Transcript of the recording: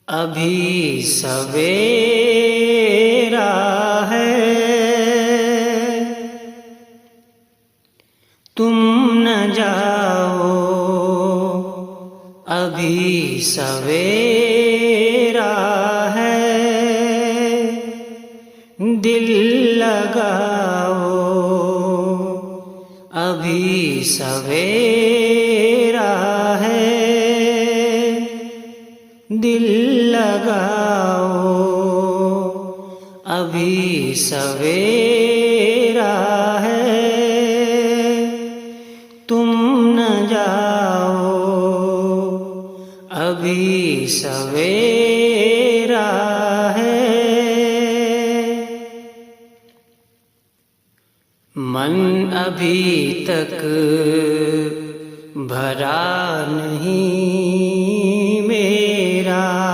ابھی سویرا ہے، تم نہ جاؤ، ابھی سویرا ہے، دل لگاؤ، ابھی سویرا ہے، دل لگاؤ، ابھی سویرا ہے، تم نہ جاؤ، ابھی سویرا ہے۔ من ابھی تک بھرا نہیں،